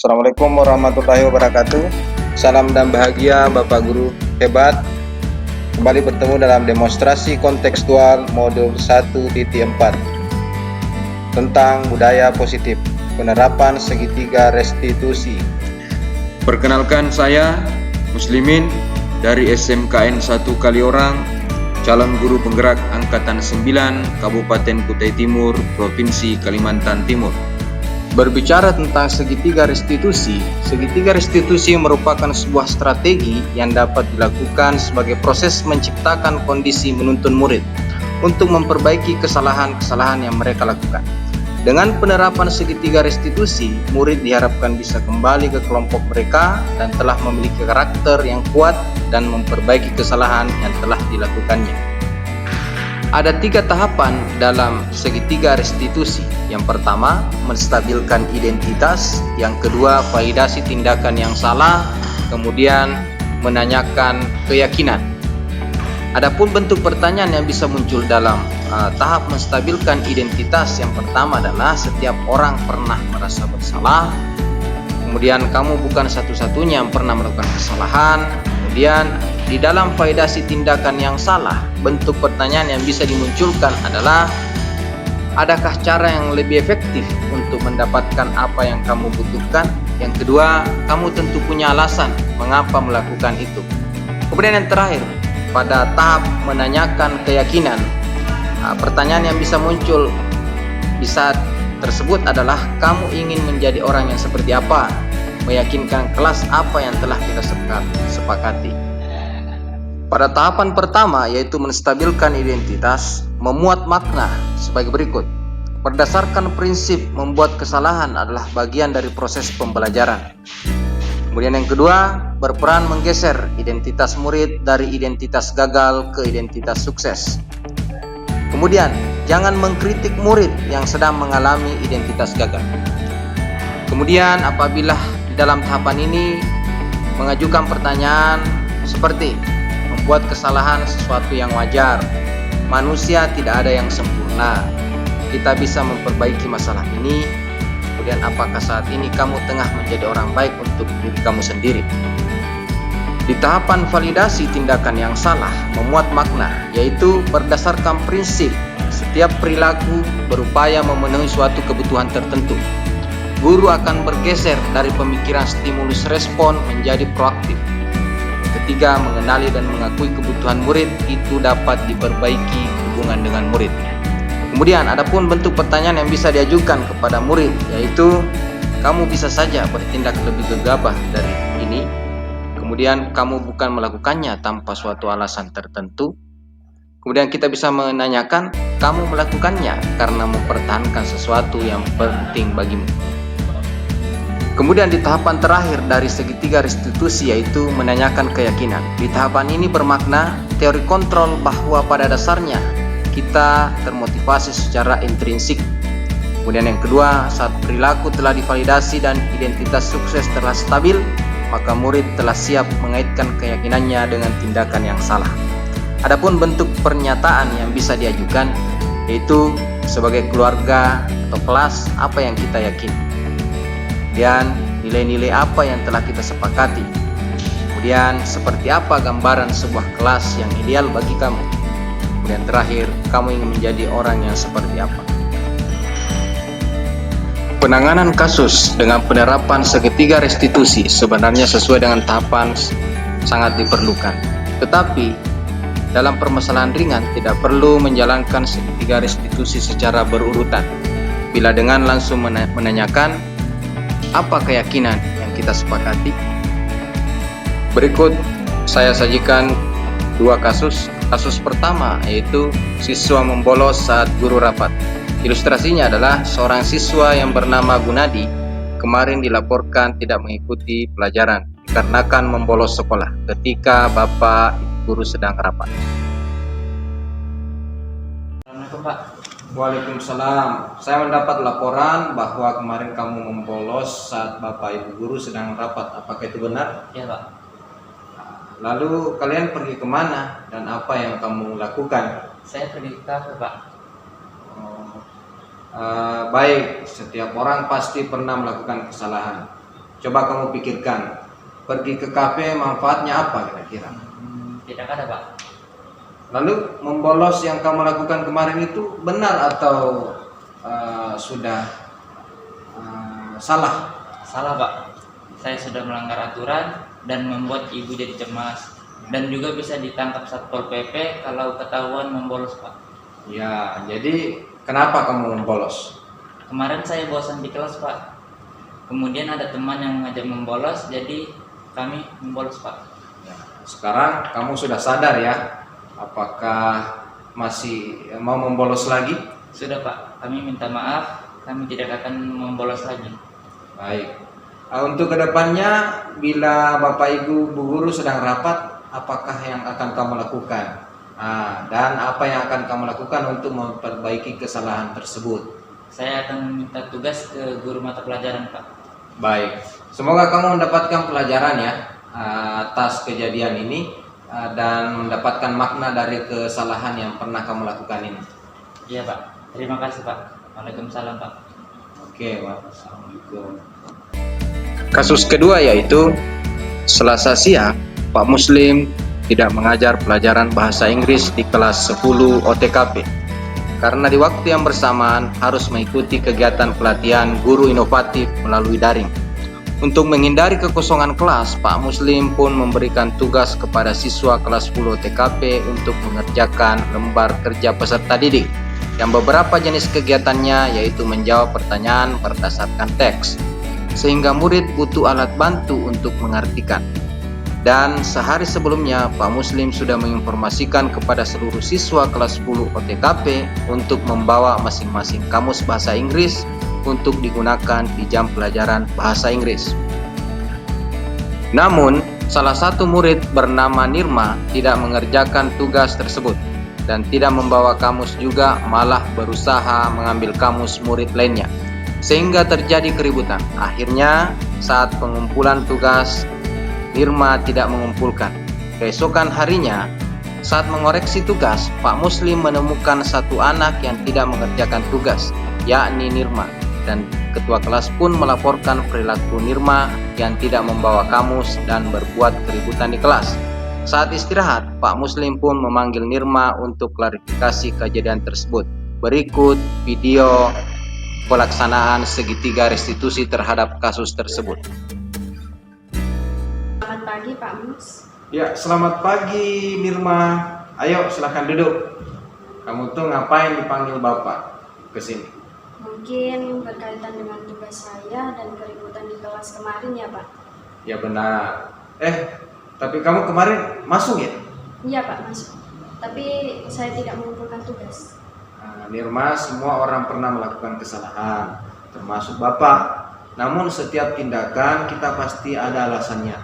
Assalamualaikum warahmatullahi wabarakatuh. Salam dan bahagia Bapak Guru hebat. Kembali bertemu dalam demonstrasi kontekstual modul 1.4 tentang budaya positif, penerapan segitiga restitusi. Perkenalkan, saya Muslimin dari SMKN 1 Kaliorang, calon guru penggerak Angkatan 9 Kabupaten Kutai Timur, Provinsi Kalimantan Timur. Berbicara tentang segitiga restitusi merupakan sebuah strategi yang dapat dilakukan sebagai proses menciptakan kondisi menuntun murid untuk memperbaiki kesalahan-kesalahan yang mereka lakukan. Dengan penerapan segitiga restitusi, murid diharapkan bisa kembali ke kelompok mereka dan telah memiliki karakter yang kuat dan memperbaiki kesalahan yang telah dilakukannya. Ada 3 tahapan dalam segitiga restitusi. Yang pertama, menstabilkan identitas. Yang kedua, validasi tindakan yang salah. Kemudian, menanyakan keyakinan. Adapun bentuk pertanyaan yang bisa muncul dalam tahap menstabilkan identitas, yang pertama adalah setiap orang pernah merasa bersalah. Kemudian, kamu bukan satu-satunya yang pernah melakukan kesalahan. Kemudian, di dalam validasi tindakan yang salah, bentuk pertanyaan yang bisa dimunculkan adalah, adakah cara yang lebih efektif untuk mendapatkan apa yang kamu butuhkan? Yang kedua, kamu tentu punya alasan mengapa melakukan itu. Kemudian yang terakhir, pada tahap menanyakan keyakinan, pertanyaan yang bisa muncul di saat tersebut adalah, kamu ingin menjadi orang yang seperti apa? Meyakinkan kelas apa yang telah kita sepakati. Pada tahapan pertama, yaitu menstabilkan identitas, memuat makna sebagai berikut. Berdasarkan prinsip membuat kesalahan adalah bagian dari proses pembelajaran. Kemudian yang kedua, berperan menggeser identitas murid dari identitas gagal ke identitas sukses. Kemudian, jangan mengkritik murid yang sedang mengalami identitas gagal. Kemudian, apabila di dalam tahapan ini mengajukan pertanyaan seperti, membuat kesalahan sesuatu yang wajar. Manusia tidak ada yang sempurna. Kita bisa memperbaiki masalah ini. Kemudian apakah saat ini kamu tengah menjadi orang baik untuk diri kamu sendiri? Di tahapan validasi tindakan yang salah, memuat makna, yaitu berdasarkan prinsip setiap perilaku berupaya memenuhi suatu kebutuhan tertentu. Guru akan bergeser dari pemikiran stimulus respon menjadi proaktif. Ketiga, mengenali dan mengakui kebutuhan murid itu dapat diperbaiki hubungan dengan murid. Kemudian, adapun bentuk pertanyaan yang bisa diajukan kepada murid, yaitu kamu bisa saja bertindak lebih gegabah dari ini. Kemudian, kamu bukan melakukannya tanpa suatu alasan tertentu. Kemudian kita bisa menanyakan, kamu melakukannya karena mempertahankan sesuatu yang penting bagimu. Kemudian di tahapan terakhir dari segitiga restitusi, yaitu menanyakan keyakinan. Di tahapan ini bermakna teori kontrol bahwa pada dasarnya kita termotivasi secara intrinsik. Kemudian yang kedua, saat perilaku telah divalidasi dan identitas sukses telah stabil, maka murid telah siap mengaitkan keyakinannya dengan tindakan yang salah. Adapun bentuk pernyataan yang bisa diajukan, yaitu sebagai keluarga atau kelas, apa yang kita yakini. Kemudian nilai-nilai apa yang telah kita sepakati. Kemudian seperti apa gambaran sebuah kelas yang ideal bagi kamu. Kemudian terakhir, kamu ingin menjadi orang yang seperti apa. Penanganan kasus dengan penerapan segitiga restitusi sebenarnya sesuai dengan tahapan sangat diperlukan. Tetapi dalam permasalahan ringan tidak perlu menjalankan segitiga restitusi secara berurutan. Bila dengan langsung menanyakan, apa keyakinan yang kita sepakati? Berikut saya sajikan 2 kasus. Kasus pertama yaitu siswa membolos saat guru rapat. Ilustrasinya adalah seorang siswa yang bernama Gunadi kemarin dilaporkan tidak mengikuti pelajaran dikarenakan membolos sekolah ketika bapak guru sedang rapat. Assalamualaikum Pak. Waalaikumsalam. Saya mendapat laporan bahwa kemarin kamu membolos saat Bapak Ibu guru sedang rapat. Apakah itu benar? Iya Pak. Lalu kalian pergi kemana dan apa yang kamu lakukan? Saya pergi ke kafe Pak. Baik, setiap orang pasti pernah melakukan kesalahan. Coba kamu pikirkan, pergi ke kafe manfaatnya apa kira-kira? Tidak ada, Pak. Lalu membolos yang kamu lakukan kemarin itu benar atau sudah salah? Salah, Pak. Saya sudah melanggar aturan dan membuat ibu jadi cemas. Dan juga bisa ditangkap Satpol PP kalau ketahuan membolos, Pak. Ya, jadi kenapa kamu membolos? Kemarin saya bosan di kelas, Pak. Kemudian ada teman yang ngajak membolos, jadi kami membolos, Pak. Ya, sekarang kamu sudah sadar ya? Apakah masih mau membolos lagi? Sudah, Pak. Kami minta maaf. Kami tidak akan membolos lagi. Baik. Untuk kedepannya, bila Bapak Ibu Bu Guru sedang rapat, apakah yang akan kamu lakukan? Dan apa yang akan kamu lakukan untuk memperbaiki kesalahan tersebut? Saya akan meminta tugas ke guru mata pelajaran, Pak. Baik. Semoga kamu mendapatkan pelajaran ya atas kejadian ini dan mendapatkan makna dari kesalahan yang pernah kamu lakukan ini. Iya, Pak. Terima kasih, Pak. Waalaikumsalam, Pak. Oke, wassalamualaikum. Kasus kedua yaitu Selasa siang, Pak Muslim tidak mengajar pelajaran bahasa Inggris di kelas 10 OTKP karena di waktu yang bersamaan harus mengikuti kegiatan pelatihan guru inovatif melalui daring. Untuk menghindari kekosongan kelas, Pak Muslim pun memberikan tugas kepada siswa kelas 10 TKP untuk mengerjakan lembar kerja peserta didik yang beberapa jenis kegiatannya yaitu menjawab pertanyaan berdasarkan teks, sehingga murid butuh alat bantu untuk mengartikan. Dan sehari sebelumnya, Pak Muslim sudah menginformasikan kepada seluruh siswa kelas 10 OTKP untuk membawa masing-masing kamus bahasa Inggris untuk digunakan di jam pelajaran bahasa Inggris. Namun, salah satu murid bernama Nirma tidak mengerjakan tugas tersebut dan tidak membawa kamus juga, malah berusaha mengambil kamus murid lainnya, sehingga terjadi keributan. Akhirnya, saat pengumpulan tugas, Nirma tidak mengumpulkan. Keesokan harinya, saat mengoreksi tugas, Pak Muslim menemukan satu anak yang tidak mengerjakan tugas, yakni Nirma. Dan ketua kelas pun melaporkan perilaku Nirma yang tidak membawa kamus dan berbuat keributan di kelas. Saat istirahat, Pak Muslim pun memanggil Nirma untuk klarifikasi kejadian tersebut. Berikut video pelaksanaan segitiga restitusi terhadap kasus tersebut. Selamat pagi, Pak Mus. Ya, selamat pagi Nirma. Ayo silahkan duduk. Kamu tuh ngapain dipanggil Bapak ke sini? Mungkin berkaitan dengan tugas saya dan keributan di kelas kemarin ya, Pak. Ya benar. Tapi kamu kemarin masuk ya? Iya, Pak, masuk. Tapi saya tidak mengumpulkan tugas. Nirma, semua orang pernah melakukan kesalahan, termasuk Bapak. Namun setiap tindakan kita pasti ada alasannya.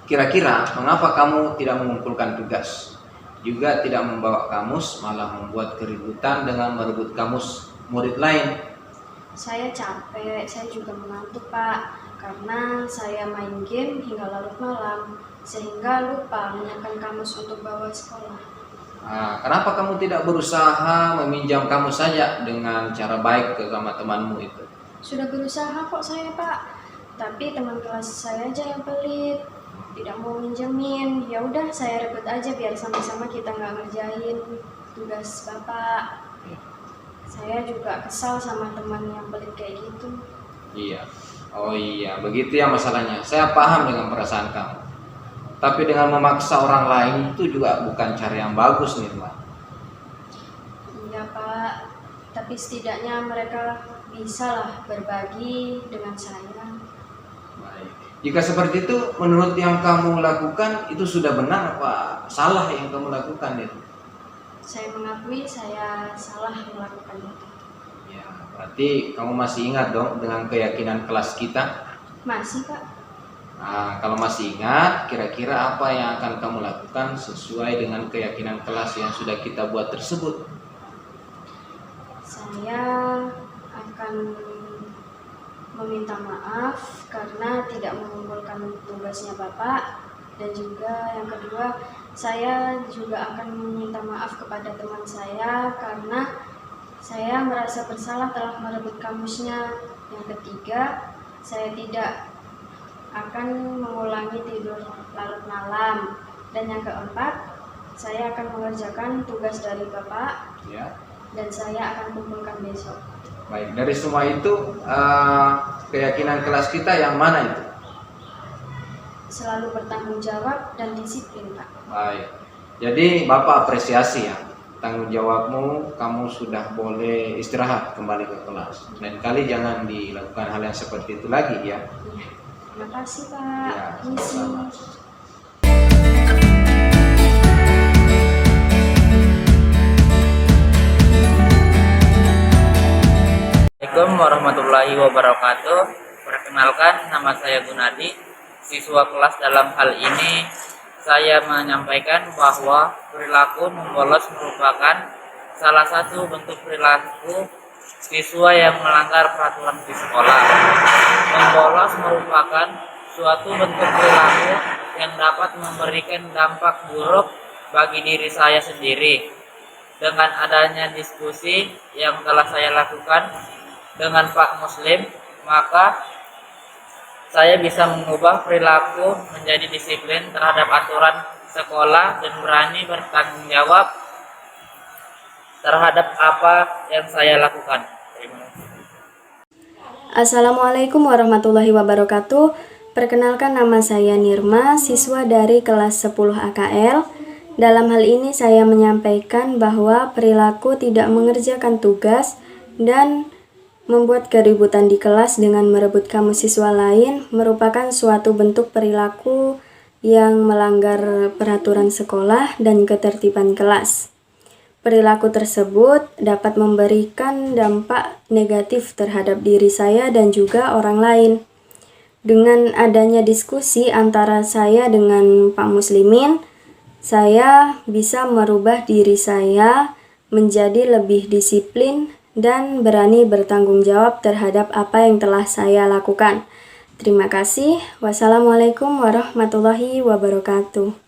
Kira-kira mengapa kamu tidak mengumpulkan tugas? Juga tidak membawa kamus, malah membuat keributan dengan merebut kamus murid lain. Saya capek, saya juga mengantuk, Pak, karena saya main game hingga larut malam, sehingga lupa menyiapkan kamus untuk bawa sekolah. Kenapa kamu tidak berusaha meminjam kamus saja dengan cara baik ke sama temanmu itu? Sudah berusaha kok saya, Pak, tapi teman kelas saya aja yang pelit, tidak mau minjemin. Ya udah, saya rebut aja biar sama-sama kita nggak ngerjain tugas Bapak. Saya juga kesal sama teman yang pelit kayak gitu. Iya. Oh iya, begitu ya masalahnya. Saya paham dengan perasaan kamu. Tapi dengan memaksa orang lain itu juga bukan cara yang bagus, Nirma. Iya, Pak. Tapi setidaknya mereka bisa lah berbagi dengan saya. Baik. Jika seperti itu, menurut yang kamu lakukan itu sudah benar apa salah yang kamu lakukan itu? Saya mengakui saya salah melakukan itu. Ya, berarti kamu masih ingat dong dengan keyakinan kelas kita? Masih, Pak. Kalau masih ingat, kira-kira apa yang akan kamu lakukan sesuai dengan keyakinan kelas yang sudah kita buat tersebut? Saya akan meminta maaf karena tidak mengumpulkan tugasnya Bapak, dan juga yang kedua, saya juga akan meminta maaf kepada teman saya karena saya merasa bersalah telah merebut kamusnya. Yang ketiga, saya tidak akan mengulangi tidur larut malam. Dan yang keempat, saya akan mengerjakan tugas dari Bapak Ya. dan saya akan kumpulkan besok. Baik, dari semua itu keyakinan kelas kita yang mana itu? Selalu bertanggung jawab dan disiplin, Pak. Baik. Jadi Bapak apresiasi ya tanggung jawabmu, kamu sudah boleh istirahat kembali ke kelas. Lain kali jangan dilakukan hal yang seperti itu lagi ya. Iya. Terima kasih, Pak. Ya, Misi. sama-sama. Assalamualaikum warahmatullahi wabarakatuh. Perkenalkan, nama saya Gunadi, siswa kelas. Dalam hal ini saya menyampaikan bahwa perilaku membolos merupakan salah satu bentuk perilaku siswa yang melanggar peraturan di sekolah. Membolos merupakan suatu bentuk perilaku yang dapat memberikan dampak buruk bagi diri saya sendiri. Dengan adanya diskusi yang telah saya lakukan dengan Pak Muslim, maka saya bisa mengubah perilaku menjadi disiplin terhadap aturan sekolah dan berani bertanggung jawab terhadap apa yang saya lakukan. Terima kasih. Assalamualaikum warahmatullahi wabarakatuh. Perkenalkan, nama saya Nirma, siswa dari kelas 10 AKL. Dalam hal ini saya menyampaikan bahwa perilaku tidak mengerjakan tugas dan membuat keributan di kelas dengan merebut kamu siswa lain merupakan suatu bentuk perilaku yang melanggar peraturan sekolah dan ketertiban kelas. Perilaku tersebut dapat memberikan dampak negatif terhadap diri saya dan juga orang lain. Dengan adanya diskusi antara saya dengan Pak Muslimin, saya bisa merubah diri saya menjadi lebih disiplin dan berani bertanggung jawab terhadap apa yang telah saya lakukan. Terima kasih. Wassalamualaikum warahmatullahi wabarakatuh.